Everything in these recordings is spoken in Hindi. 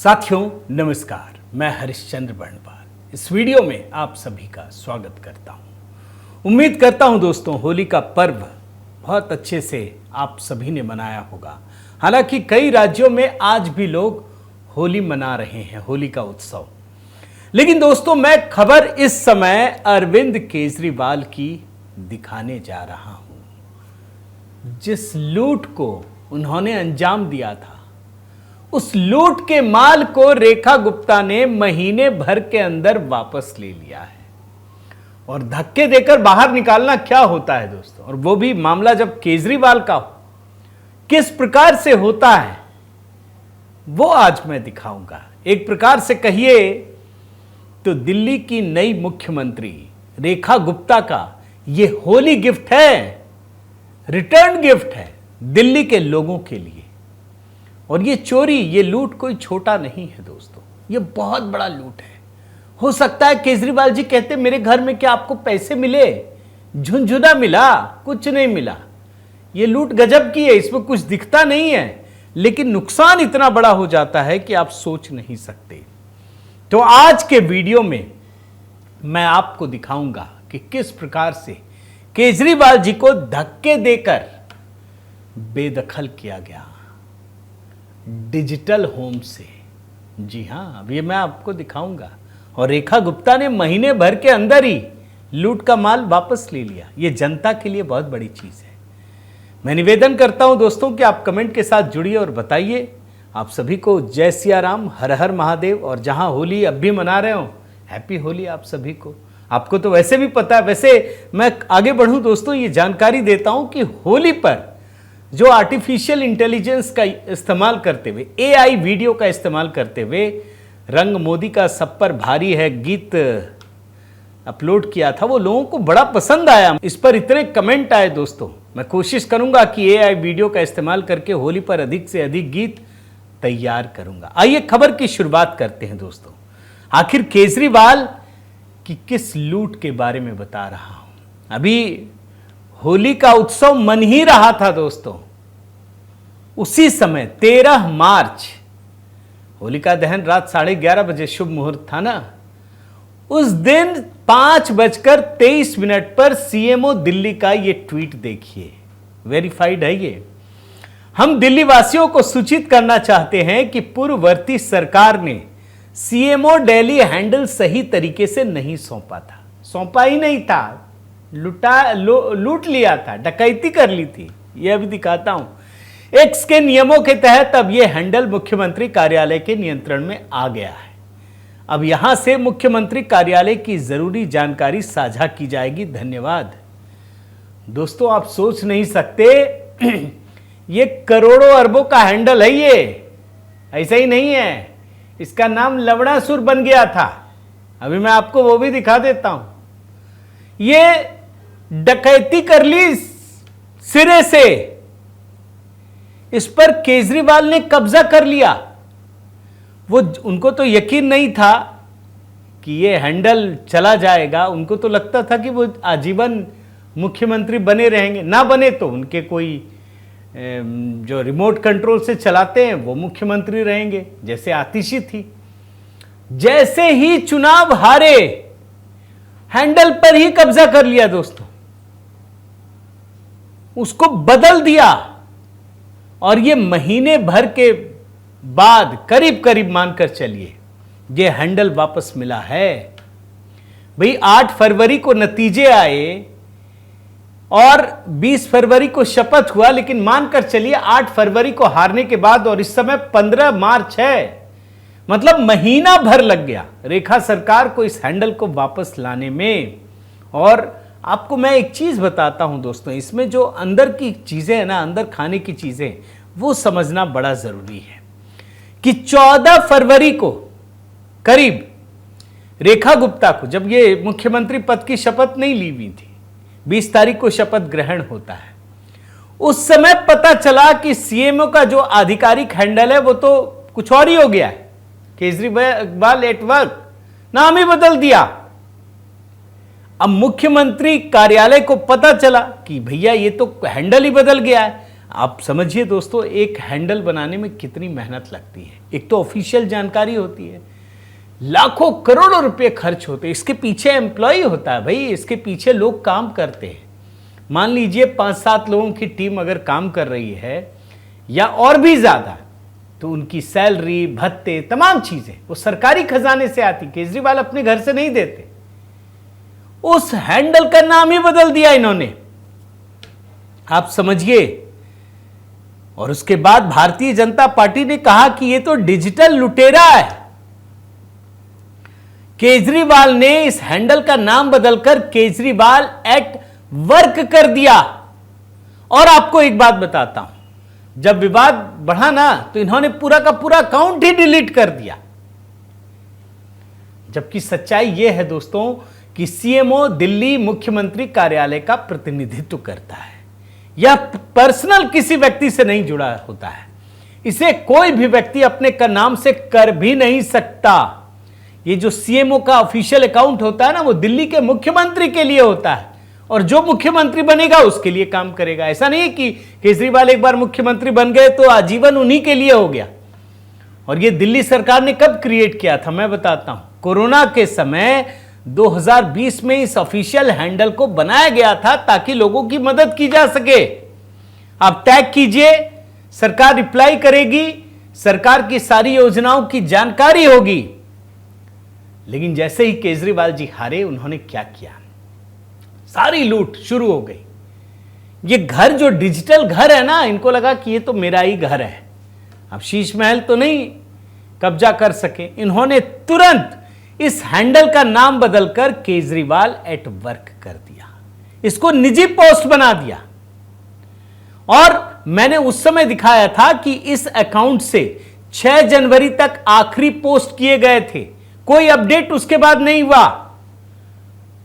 साथियों नमस्कार, मैं हरिश्चंद्र बर्णवाल इस वीडियो में आप सभी का स्वागत करता हूं। उम्मीद करता हूं दोस्तों होली का पर्व बहुत अच्छे से आप सभी ने मनाया होगा। हालांकि कई राज्यों में आज भी लोग होली मना रहे हैं, होली का उत्सव। लेकिन दोस्तों मैं खबर इस समय अरविंद केजरीवाल की दिखाने जा रहा हूं। जिस लूट को उन्होंने अंजाम दिया था, उस लूट के माल को रेखा गुप्ता ने महीने भर के अंदर वापस ले लिया है। और धक्के देकर बाहर निकालना क्या होता है दोस्तों, और वो भी मामला जब केजरीवाल का हो, किस प्रकार से होता है वो आज मैं दिखाऊंगा। एक प्रकार से कहिए तो दिल्ली की नई मुख्यमंत्री रेखा गुप्ता का ये होली गिफ्ट है, रिटर्न गिफ्ट है दिल्ली के लोगों के लिए। और ये चोरी, ये लूट कोई छोटा नहीं है दोस्तों, ये बहुत बड़ा लूट है। हो सकता है केजरीवाल जी कहते मेरे घर में क्या आपको पैसे मिले, झुनझुना मिला, कुछ नहीं मिला। ये लूट गजब की है, इसमें कुछ दिखता नहीं है, लेकिन नुकसान इतना बड़ा हो जाता है कि आप सोच नहीं सकते। तो आज के वीडियो में मैं आपको दिखाऊंगा कि किस प्रकार से केजरीवाल जी को धक्के देकर बेदखल किया गया डिजिटल होम से। जी हां, अब ये मैं आपको दिखाऊंगा। और रेखा गुप्ता ने महीने भर के अंदर ही लूट का माल वापस ले लिया। ये जनता के लिए बहुत बड़ी चीज है। मैं निवेदन करता हूं दोस्तों कि आप कमेंट के साथ जुड़िए और बताइए। आप सभी को जय सिया राम, हर हर महादेव। और जहां होली अब भी मना रहे हो, हैप्पी होली आप सभी को। आपको तो वैसे भी पता है। वैसे मैं आगे बढ़ूं दोस्तों, ये जानकारी देता हूं कि होली पर जो आर्टिफिशियल इंटेलिजेंस का इस्तेमाल करते हुए, एआई वीडियो का इस्तेमाल करते हुए रंग मोदी का सब पर भारी है गीत अपलोड किया था, वो लोगों को बड़ा पसंद आया। इस पर इतने कमेंट आए दोस्तों। मैं कोशिश करूंगा कि एआई वीडियो का इस्तेमाल करके होली पर अधिक से अधिक गीत तैयार करूंगा। आइए खबर की शुरुआत करते हैं दोस्तों। आखिर केजरीवाल की किस लूट के बारे में बता रहा हूं। अभी होली का उत्सव मन ही रहा था दोस्तों। उसी समय 13 मार्च, होलिका दहन रात 11:30 बजे शुभ मुहूर्त था ना। उस दिन 5:23 पर सीएमओ दिल्ली का ये ट्वीट देखिए, वेरीफाइड है ये। हम दिल्ली वासियों को सूचित करना चाहते हैं कि पूर्ववर्ती सरकार ने सीएमओ दिल्ली हैंडल सही तरीके से नहीं सौंपा था। सौंपा ही नहीं था, लूट लिया था, डकैती कर ली थी। यह अभी दिखाता हूं। एक्स के नियमों के तहत अब यह हैंडल मुख्यमंत्री कार्यालय के नियंत्रण में आ गया है। अब यहां से मुख्यमंत्री कार्यालय की जरूरी जानकारी साझा की जाएगी। धन्यवाद दोस्तों। आप सोच नहीं सकते, ये करोड़ों अरबों का हैंडल है। ये ऐसा ही नहीं है, इसका नाम लवणासुर बन गया था। अभी मैं आपको वो भी दिखा देता हूं। ये डकैती कर ली सिरे से, इस पर केजरीवाल ने कब्जा कर लिया। वो उनको तो यकीन नहीं था कि ये हैंडल चला जाएगा। उनको तो लगता था कि वो आजीवन मुख्यमंत्री बने रहेंगे। ना बने तो उनके कोई जो रिमोट कंट्रोल से चलाते हैं वो मुख्यमंत्री रहेंगे, जैसे आतिशी थी। जैसे ही चुनाव हारे, हैंडल पर ही कब्जा कर लिया दोस्तों, उसको बदल दिया। और ये महीने भर के बाद करीब करीब मानकर चलिए ये हैंडल वापस मिला है। भाई 8 फरवरी को नतीजे आए और 20 फरवरी को शपथ हुआ, लेकिन मानकर चलिए 8 फरवरी को हारने के बाद, और इस समय 15 मार्च है, मतलब महीना भर लग गया रेखा सरकार को इस हैंडल को वापस लाने में। और आपको मैं एक चीज बताता हूं दोस्तों, इसमें जो अंदर की चीजें हैं ना, अंदर खाने की चीजें, वो समझना बड़ा जरूरी है कि 14 फरवरी को करीब रेखा गुप्ता को, जब ये मुख्यमंत्री पद की शपथ नहीं ली हुई थी, 20 तारीख को शपथ ग्रहण होता है, उस समय पता चला कि सीएमओ का जो आधिकारिक हैंडल है वो तो कुछ और ही हो गया है। केजरीवाल एट वर्क नाम ही बदल दिया। अब मुख्यमंत्री कार्यालय को पता चला कि भैया ये तो हैंडल ही बदल गया है। आप समझिए दोस्तों, एक हैंडल बनाने में कितनी मेहनत लगती है। एक तो ऑफिशियल जानकारी होती है, लाखों करोड़ों रुपए खर्च होते हैं, इसके पीछे एम्प्लॉय होता है भाई, इसके पीछे लोग काम करते हैं। मान लीजिए 5-7 लोगों की टीम अगर काम कर रही है या और भी ज्यादा, तो उनकी सैलरी, भत्ते, तमाम चीजें वो सरकारी खजाने से आती। केजरीवाल अपने घर से नहीं देते। उस हैंडल का नाम ही बदल दिया इन्होंने, आप समझिए। और उसके बाद भारतीय जनता पार्टी ने कहा कि ये तो डिजिटल लुटेरा है। केजरीवाल ने इस हैंडल का नाम बदलकर केजरीवाल एट वर्क कर दिया। और आपको एक बात बताता हूं, जब विवाद बढ़ा ना तो इन्होंने पूरा का पूरा अकाउंट ही डिलीट कर दिया। जबकि सच्चाई यह है दोस्तों कि सीएमओ दिल्ली मुख्यमंत्री कार्यालय का प्रतिनिधित्व करता है, यह पर्सनल किसी व्यक्ति से नहीं जुड़ा होता है। इसे कोई भी व्यक्ति अपने नाम से कर भी नहीं सकता। ये जो सीएमओ का ऑफिशियल अकाउंट होता है ना, वो दिल्ली के मुख्यमंत्री के लिए होता है, और जो मुख्यमंत्री बनेगा उसके लिए काम करेगा। ऐसा नहीं कि केजरीवाल एक बार मुख्यमंत्री बन गए तो आजीवन उन्हीं के लिए हो गया। और ये दिल्ली सरकार ने कब क्रिएट किया था, मैं बताता हूं। कोरोना के समय 2020 में इस ऑफिशियल हैंडल को बनाया गया था ताकि लोगों की मदद की जा सके। आप टैग कीजिए, सरकार रिप्लाई करेगी, सरकार की सारी योजनाओं की जानकारी होगी। लेकिन जैसे ही केजरीवाल जी हारे, उन्होंने क्या किया, सारी लूट शुरू हो गई। ये घर जो डिजिटल घर है ना, इनको लगा कि ये तो मेरा ही घर है, अब शीश महल तो नहीं कब्जा कर सके। इन्होंने तुरंत इस हैंडल का नाम बदलकर केजरीवाल एट वर्क कर दिया, इसको निजी पोस्ट बना दिया। और मैंने उस समय दिखाया था कि इस अकाउंट से 6 जनवरी तक आखिरी पोस्ट किए गए थे, कोई अपडेट उसके बाद नहीं हुआ।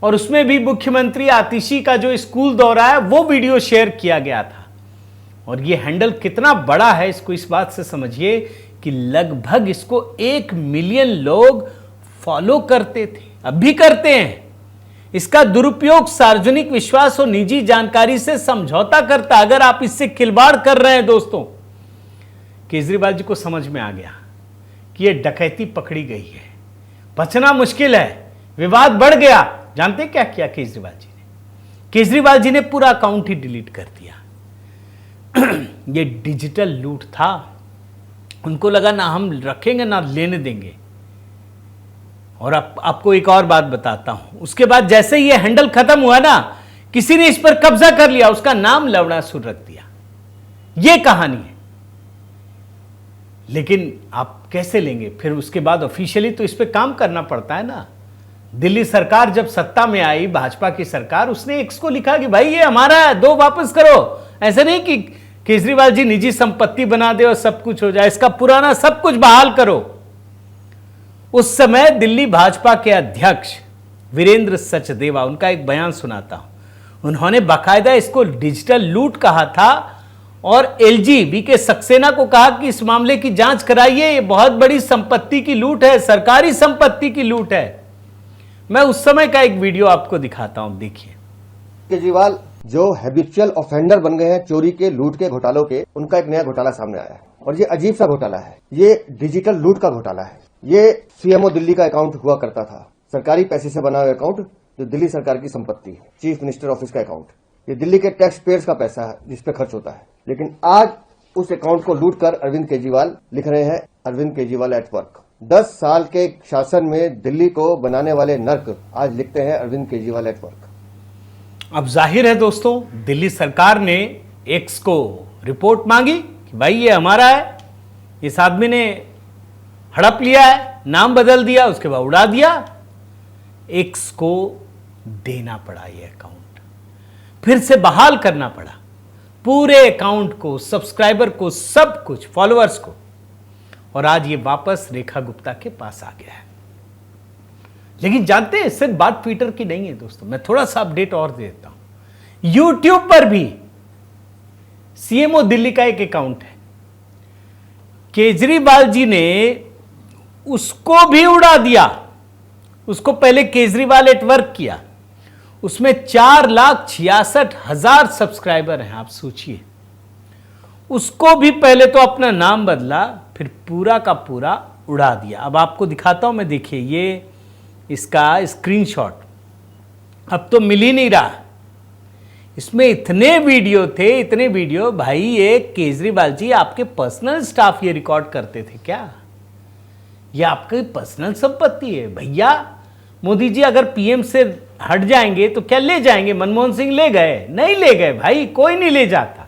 और उसमें भी मुख्यमंत्री आतिशी का जो स्कूल दौरा है वो वीडियो शेयर किया गया था। और ये हैंडल कितना बड़ा है इसको इस बात से समझिए कि लगभग इसको 1 मिलियन लोग फॉलो करते थे, अब भी करते हैं। इसका दुरुपयोग सार्वजनिक विश्वास और निजी जानकारी से समझौता करता। अगर आप इससे खिलवाड़ कर रहे हैं दोस्तों, केजरीवाल जी को समझ में आ गया कि यह डकैती पकड़ी गई है, बचना मुश्किल है, विवाद बढ़ गया। जानते क्या किया केजरीवाल जी ने? केजरीवाल जी ने पूरा अकाउंट ही डिलीट कर दिया। यह डिजिटल लूट था, उनको लगा ना हम रखेंगे ना लेने देंगे। और आपको एक और बात बताता हूं, उसके बाद जैसे ही ये हैंडल खत्म हुआ ना, किसी ने इस पर कब्जा कर लिया, उसका नाम लवणासुर रख दिया। यह कहानी है। लेकिन आप कैसे लेंगे फिर? उसके बाद ऑफिशियली तो इस पर काम करना पड़ता है ना। दिल्ली सरकार जब सत्ता में आई, भाजपा की सरकार, उसने एक्स को लिखा कि भाई ये हमारा है, दो वापस करो। ऐसा नहीं कि केजरीवाल जी निजी संपत्ति बना दे और सब कुछ हो जाए, इसका पुराना सब कुछ बहाल करो। उस समय दिल्ली भाजपा के अध्यक्ष वीरेंद्र सचदेवा, उनका एक बयान सुनाता हूं। उन्होंने बाकायदा इसको डिजिटल लूट कहा था और एलजी वीके सक्सेना को कहा कि इस मामले की जांच कराइए, ये बहुत बड़ी संपत्ति की लूट है, सरकारी संपत्ति की लूट है। मैं उस समय का एक वीडियो आपको दिखाता हूं, देखिए। केजरीवाल जो हैबिचुअल ऑफेंडर बन गए हैं चोरी के, लूट के, घोटालों के, उनका एक नया घोटाला सामने आया है। और ये अजीब सा घोटाला है, ये डिजिटल लूट का घोटाला है। ये सीएमओ दिल्ली का अकाउंट हुआ करता था, सरकारी पैसे से बना हुआ अकाउंट, जो दिल्ली सरकार की संपत्ति है, चीफ मिनिस्टर ऑफिस का अकाउंट। ये दिल्ली के टैक्स पेयर्स का पैसा है जिस पे खर्च होता है। लेकिन आज उस अकाउंट को लूट कर अरविंद केजरीवाल लिख रहे हैं, अरविंद केजरीवाल एट वर्क। 10 साल के शासन में दिल्ली को बनाने वाले नर्क आज लिखते हैं अरविंद केजरीवाल एट वर्क। अब जाहिर है दोस्तों, दिल्ली सरकार ने एक्स को रिपोर्ट मांगी कि भाई ये हमारा है, इस आदमी ने हड़प लिया है, नाम बदल दिया, उसके बाद उड़ा दिया। एक्स को देना पड़ा ये अकाउंट, फिर से बहाल करना पड़ा पूरे अकाउंट को, सब्सक्राइबर को, सब कुछ, फॉलोअर्स को। और आज ये वापस रेखा गुप्ता के पास आ गया है। लेकिन जानते हैं, सिर्फ बात ट्विटर की नहीं है दोस्तों, मैं थोड़ा सा अपडेट और देता हूं। यूट्यूब पर भी सीएमओ दिल्ली का एक अकाउंट है, केजरीवाल जी ने उसको भी उड़ा दिया। उसको पहले केजरीवाल एट वर्क किया, उसमें 4,66,000 सब्सक्राइबर हैं। आप सोचिए, उसको भी पहले तो अपना नाम बदला, फिर पूरा का पूरा उड़ा दिया। अब आपको दिखाता हूं मैं, देखिए ये इसका स्क्रीनशॉट, अब तो मिल ही नहीं रहा। इसमें इतने वीडियो थे, इतने वीडियो। भाई ये केजरीवाल जी आपके पर्सनल स्टाफ ये रिकॉर्ड करते थे क्या? ये आपकी पर्सनल संपत्ति है भैया। मोदी जी अगर पीएम से हट जाएंगे तो क्या ले जाएंगे? मनमोहन सिंह ले गए? नहीं ले गए भाई, कोई नहीं ले जाता।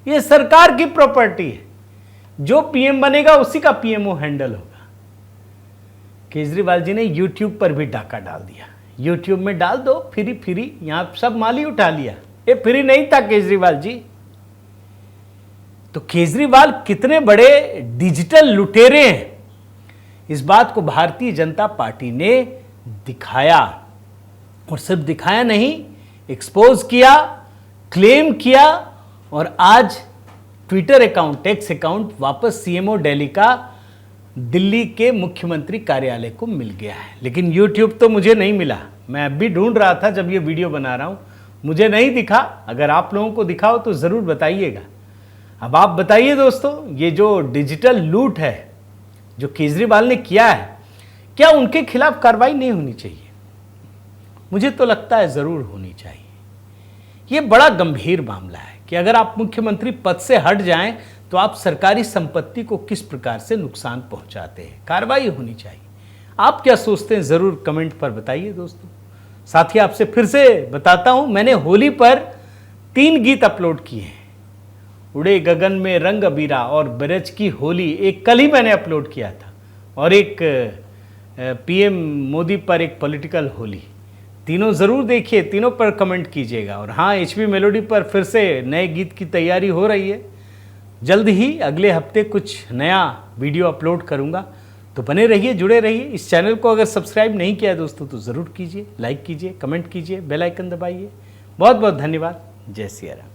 ये सरकार की प्रॉपर्टी है, जो पीएम बनेगा उसी का पीएमओ हैंडल होगा। केजरीवाल जी ने यूट्यूब पर भी डाका डाल दिया। यूट्यूब में डाल दो फ्री फ्री, यहां सब माल ही उठा लिया। ये फ्री नहीं था केजरीवाल जी। तो केजरीवाल कितने बड़े डिजिटल लुटेरे हैं, इस बात को भारतीय जनता पार्टी ने दिखाया। और सिर्फ दिखाया नहीं, एक्सपोज किया, क्लेम किया। और आज ट्विटर अकाउंट, एक्स अकाउंट वापस सीएमओ दिल्ली का दिल्ली के मुख्यमंत्री कार्यालय को मिल गया है। लेकिन यूट्यूब तो मुझे नहीं मिला। मैं अब भी ढूंढ रहा था जब ये वीडियो बना रहा हूं, मुझे नहीं दिखा। अगर आप लोगों को दिखा हो तो ज़रूर बताइएगा। अब आप बताइए दोस्तों, ये जो डिजिटल लूट है जो केजरीवाल ने किया है, क्या उनके खिलाफ कार्रवाई नहीं होनी चाहिए? मुझे तो लगता है ज़रूर होनी चाहिए। ये बड़ा गंभीर मामला है कि अगर आप मुख्यमंत्री पद से हट जाएं तो आप सरकारी संपत्ति को किस प्रकार से नुकसान पहुंचाते हैं। कार्रवाई होनी चाहिए। आप क्या सोचते हैं ज़रूर कमेंट पर बताइए दोस्तों। साथ ही आपसे फिर से बताता हूं, मैंने होली पर 3 गीत अपलोड किए हैं। उड़े गगन में रंग अबीरा और ब्रज की होली, एक कल ही मैंने अपलोड किया था, और एक पीएम मोदी पर एक पॉलिटिकल होली। तीनों ज़रूर देखिए, तीनों पर कमेंट कीजिएगा। और हाँ, एचपी मेलोडी पर फिर से नए गीत की तैयारी हो रही है। जल्द ही अगले हफ्ते कुछ नया वीडियो अपलोड करूँगा, तो बने रहिए, जुड़े रहिए। इस चैनल को अगर सब्सक्राइब नहीं किया है दोस्तों तो ज़रूर कीजिए, लाइक कीजिए, कमेंट कीजिए, बेल आइकन दबाइए। बहुत बहुत धन्यवाद। जय सिया राम।